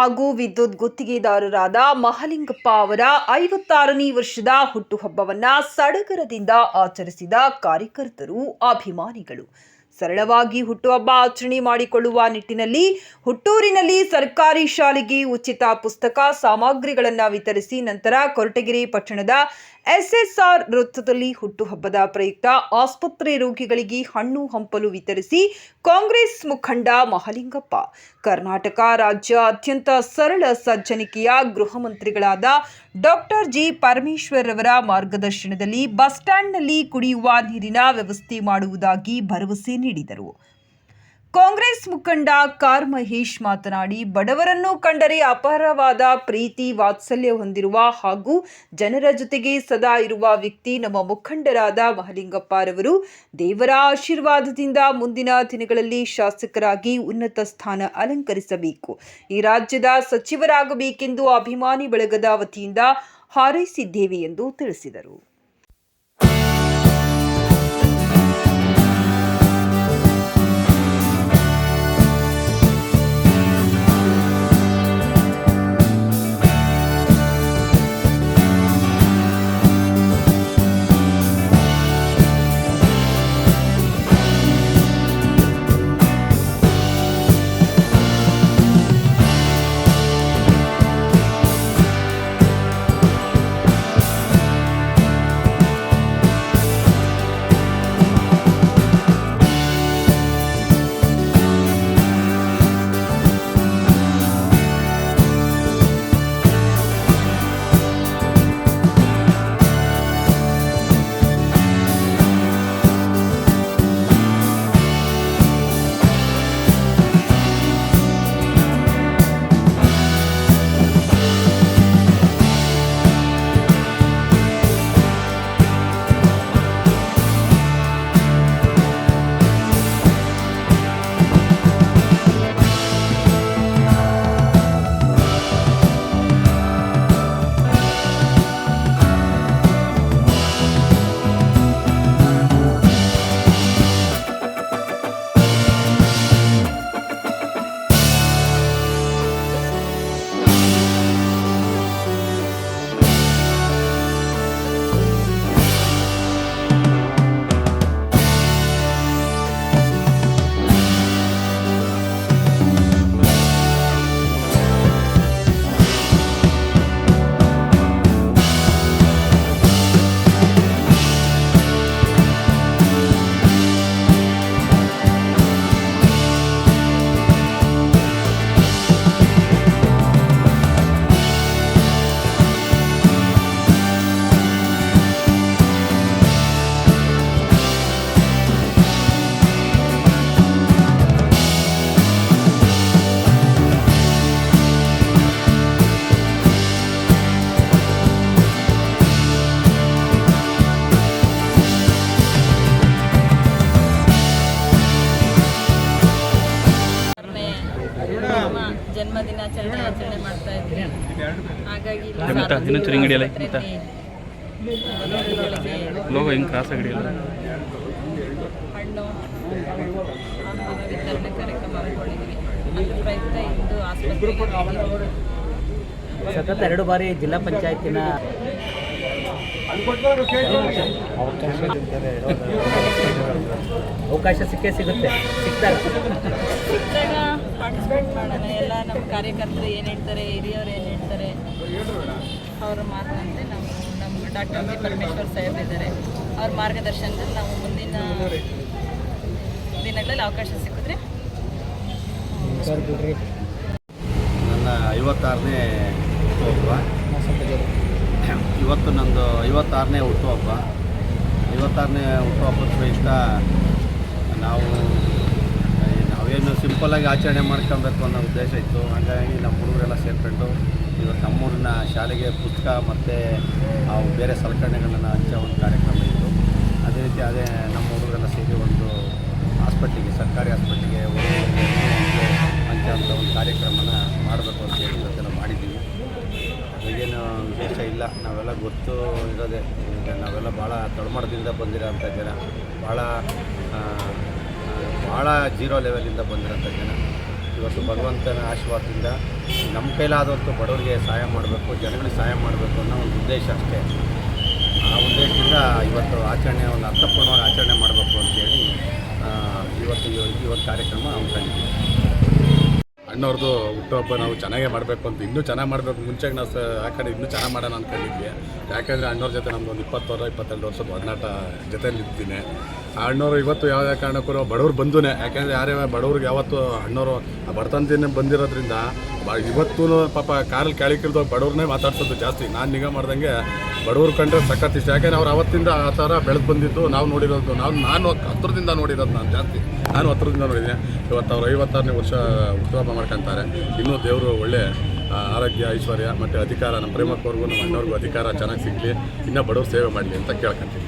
ಹಾಗೂ ವಿದ್ಯುತ್ ಗುತ್ತಿಗೆದಾರರಾದ ಮಹಲಿಂಗಪ್ಪ ಅವರ 56ನೇ ವರ್ಷದ ಹುಟ್ಟುಹಬ್ಬವನ್ನು ಸಡಗರದಿಂದ ಆಚರಿಸಿದ ಕಾರ್ಯಕರ್ತರು, ಅಭಿಮಾನಿಗಳು. ಸರಳವಾಗಿ ಹುಟ್ಟುಹಬ್ಬ ಆಚರಣೆ ಮಾಡಿಕೊಳ್ಳುವ ನಿಟ್ಟಿನಲ್ಲಿ ಹುಟ್ಟೂರಿನಲ್ಲಿ ಸರ್ಕಾರಿ ಶಾಲೆಗೆ ಉಚಿತ ಪುಸ್ತಕ ಸಾಮಗ್ರಿಗಳನ್ನು ವಿತರಿಸಿ ನಂತರ ಕೊರಟಗೆರೆ ಪಟ್ಟಣದ SSR ವೃತ್ತದಲ್ಲಿ ಹುಟ್ಟುಹಬ್ಬದ ಪ್ರಯುಕ್ತ ಆಸ್ಪತ್ರೆ ರೋಗಿಗಳಿಗೆ ಹಣ್ಣು ಹಂಪಲು ವಿತರಿಸಿ ಕಾಂಗ್ರೆಸ್ ಮುಖಂಡ ಮಹಲಿಂಗಪ್ಪ, ಕರ್ನಾಟಕ ರಾಜ್ಯ ಅತ್ಯಂತ ಸರಳ ಸಜ್ಜನಿಕೆಯ ಗೃಹ ಮಂತ್ರಿಗಳಾದ ಡಾಕ್ಟರ್ ಜಿ ಪರಮೇಶ್ವರ್ ಅವರ ಮಾರ್ಗದರ್ಶನದಲ್ಲಿ ಬಸ್ ಸ್ಟ್ಯಾಂಡ್ನಲ್ಲಿ ಕುಡಿಯುವ ನೀರಿನ ವ್ಯವಸ್ಥೆ ಮಾಡುವುದಾಗಿ ಭರವಸೆ ನೀಡಿದರು. ಕಾಂಗ್ರೆಸ್ ಮುಖಂಡ ಕಾರ್ ಮಹೇಶ್ ಮಾತನಾಡಿ, ಬಡವರನ್ನು ಕಂಡರೆ ಅಪಾರವಾದ ಪ್ರೀತಿ ವಾತ್ಸಲ್ಯ ಹೊಂದಿರುವ ಹಾಗೂ ಜನರ ಜೊತೆಗೆ ಸದಾ ಇರುವ ವ್ಯಕ್ತಿ ನಮ್ಮ ಮುಖಂಡರಾದ ಮಹಲಿಂಗಪ್ಪರವರು. ದೇವರ ಆಶೀರ್ವಾದದಿಂದ ಮುಂದಿನ ದಿನಗಳಲ್ಲಿ ಶಾಸಕರಾಗಿ ಉನ್ನತ ಸ್ಥಾನ ಅಲಂಕರಿಸಬೇಕು, ಈ ರಾಜ್ಯದ ಸಚಿವರಾಗಬೇಕೆಂದು ಅಭಿಮಾನಿ ಬಳಗದ ವತಿಯಿಂದ ಹಾರೈಸಿದ್ದೇವೆ ಎಂದು ತಿಳಿಸಿದರು. ಜನ್ಮದಿನಾಚರಣೆ ಮಾಡ್ತಾ ಇದ್ವಿ. ಹಾಗಾಗಿ ಹಣ್ಣು ವಿತರಣೆ ಕಾರ್ಯಕ್ರಮ ಹಮ್ಮಿಕೊಂಡಿದ್ವಿ. ಅದ್ರ ಪ್ರಯುಕ್ತ ಇಂದು ಆಸ್ಪತ್ರೆಗೆ ಸತತ 2 ಬಾರಿ ಜಿಲ್ಲಾ ಪಂಚಾಯತಿನ ಅವಕಾಶ ಸಿಗುತ್ತೆ. ಸಿಕ್ಕಿದಾಗ ಪಾರ್ಟಿಸಿಪೇಟ್ ಮಾಡೋಣ. ಎಲ್ಲ ನಮ್ಮ ಕಾರ್ಯಕರ್ತರು ಏನು ಹೇಳ್ತಾರೆ, ಹಿರಿಯವರು ಏನು ಹೇಳ್ತಾರೆ, ಅವರ ಮಾತಿನಂತೆ ನಾವು ನಮ್ಮ ಡಾಕ್ಟರ್ ಜಿ ಪರಮೇಶ್ವರ್ ಸಾಹೇಬ್ ಇದ್ದಾರೆ, ಅವ್ರ ಮಾರ್ಗದರ್ಶನದಲ್ಲಿ ನಾವು ಮುಂದಿನ ದಿನಗಳಲ್ಲಿ ಅವಕಾಶ ಸಿಕ್ಕಿದ್ರೆ. ನನ್ನ 56ನೇ ಹುಟ್ಟುಹಬ್ಬ. ಇವತ್ತು ನಂದು 56ನೇ ಹುಟ್ಟುಹಬ್ಬ. 56ನೇ ಹುಟ್ಟುಹಬ್ಬದ ಪ್ರಯುಕ್ತ ನಾವೇನು ಸಿಂಪಲ್ಲಾಗಿ ಆಚರಣೆ ಮಾಡ್ಕೊಬೇಕು ಅನ್ನೋ ಉದ್ದೇಶ ಇತ್ತು. ಹಾಗಾಗಿ ನಮ್ಮ ಹುಡುಗರೆಲ್ಲ ಸೇರಿಕೊಂಡು ಇವತ್ತು ನಮ್ಮೂರಿನ ಶಾಲೆಗೆ ಪುಸ್ತಕ ಮತ್ತು ಬೇರೆ ಸಲಕರಣೆಗಳನ್ನು ಹಂಚೋ ಒಂದು ಕಾರ್ಯಕ್ರಮ ಇತ್ತು. ಅದೇ ರೀತಿ ನಮ್ಮ ಹುಡುಗರೆಲ್ಲ ಸೇರಿ ಒಂದು ಹಾಸ್ಪಿಟ್ಲಿಗೆ, ಸರ್ಕಾರಿ ಹಾಸ್ಪಿಟ್ಲಿಗೆ ಹಂಚೋಂಥ ಒಂದು ಕಾರ್ಯಕ್ರಮನ ಮಾಡಬೇಕು ಅಂತೇಳಿ ಇವತ್ತೆಲ್ಲ ಮಾಡಿದ್ದೀವಿ. ಈಗೇನು ವಿಶೇಷ ಇಲ್ಲ, ನಾವೆಲ್ಲ ಗೊತ್ತು ಇರೋದೇ. ಈಗ ನಾವೆಲ್ಲ ಭಾಳ ತಳಮಟ್ಟದಿಂದ ಬಂದಿರೋಂಥ ಜನ, ಭಾಳ ಜೀರೋ ಲೆವೆಲಿಂದ ಬಂದಿರೋಂಥ ಜನ. ಇವತ್ತು ಭಗವಂತನ ಆಶೀರ್ವಾದದಿಂದ ನಮ್ಮ ಕೈಲಾದಂಥ ಬಡವರಿಗೆ ಸಹಾಯ ಮಾಡಬೇಕು, ಜನಗಳಿಗೆ ಸಹಾಯ ಮಾಡಬೇಕು ಅನ್ನೋ ಒಂದು ಉದ್ದೇಶ ಅಷ್ಟೇ. ಆ ಉದ್ದೇಶದಿಂದ ಇವತ್ತು ಆಚರಣೆ ಒಂದು ಅರ್ಥಪೂರ್ಣವಾಗಿ ಆಚರಣೆ ಮಾಡಬೇಕು ಅಂತೇಳಿ ಇವತ್ತು ಕಾರ್ಯಕ್ರಮ ಹಮ್ಮಿಕೊಂಡಿದ್ದೀವಿ. ಅಣ್ಣವ್ರದ್ದು ಹುಟ್ಟುಹಬ್ಬ ನಾವು ಚೆನ್ನಾಗೇ ಮಾಡಬೇಕು ಅಂತ, ಇನ್ನೂ ಚೆನ್ನಾಗಿ ಮಾಡಬೇಕು. ಮುಂಚೆಗೆ ನಾವು ಯಾಕಂದರೆ ಇನ್ನೂ ಚೆನ್ನಾಗಿ ಮಾಡೋಣ ಅಂದ್ಕೊಂಡಿದ್ವಿ. ಯಾಕೆಂದರೆ ಅಣ್ಣವ್ರ ಜೊತೆ ನಮ್ದು ಒಂದು 22 ವರ್ಷದ ಒಡನಾಟ ಜೊತೆಯಲ್ಲಿ ಇರ್ತೀನಿ. ಆ ಅಣ್ಣವರು ಇವತ್ತು ಯಾವುದೇ ಕಾರಣಕ್ಕೂ ಬಡವ್ರು ಬಂಧುನೇ. ಯಾಕೆಂದರೆ ಯಾರೇ ಬಡವ್ರಿಗೆ ಯಾವತ್ತು ಅಣ್ಣವರು ಬಡತನದಿಂದ ಬಂದಿರೋದ್ರಿಂದ ಇವತ್ತೂ ಪಾಪ ಕಾರಲ್ಲಿ ಕೆಳಗಿಳಿದೋಗಿ ಬಡವ್ರನ್ನೇ ಮಾತಾಡ್ಸೋದು ಜಾಸ್ತಿ. ನಾನು ನಿಗಾ ಮಾಡ್ದಂಗೆ ಬಡವ್ರು ಕಂಡ್ರೆ ಸಖತ್ ಇಷ್ಟ. ಯಾಕೆಂದರೆ ಅವ್ರು ಅವತ್ತಿಂದ ಆ ಥರ ಬೆಳೆದು ಬಂದಿದ್ದು ನಾವು ನೋಡಿರೋದು. ನಾನು ಹತ್ರದಿಂದ ನೋಡಿರೋದು, ನಾನು ಹತ್ರದಿಂದ ನೋಡಿದ್ದೀನಿ. ಇವತ್ತು ಅವ್ರು 56ನೇ ವರ್ಷ ಹುಟ್ಟುಹಬ್ಬ ಮಾಡ್ಕೊತಾರೆ. ಇನ್ನೂ ದೇವರು ಒಳ್ಳೆ ಆರೋಗ್ಯ, ಐಶ್ವರ್ಯ ಮತ್ತು ಅಧಿಕಾರ ನಮ್ಮ ಪ್ರೇಮಕ್ಕವ್ರಿಗೂ ನಮ್ಮ ಅಣ್ಣವ್ರಿಗೂ ಅಧಿಕಾರ ಚೆನ್ನಾಗಿ ಸಿಗಲಿ, ಇನ್ನೂ ಬಡವ್ರು ಸೇವೆ ಮಾಡಲಿ ಅಂತ ಕೇಳ್ಕೊಂತೀನಿ.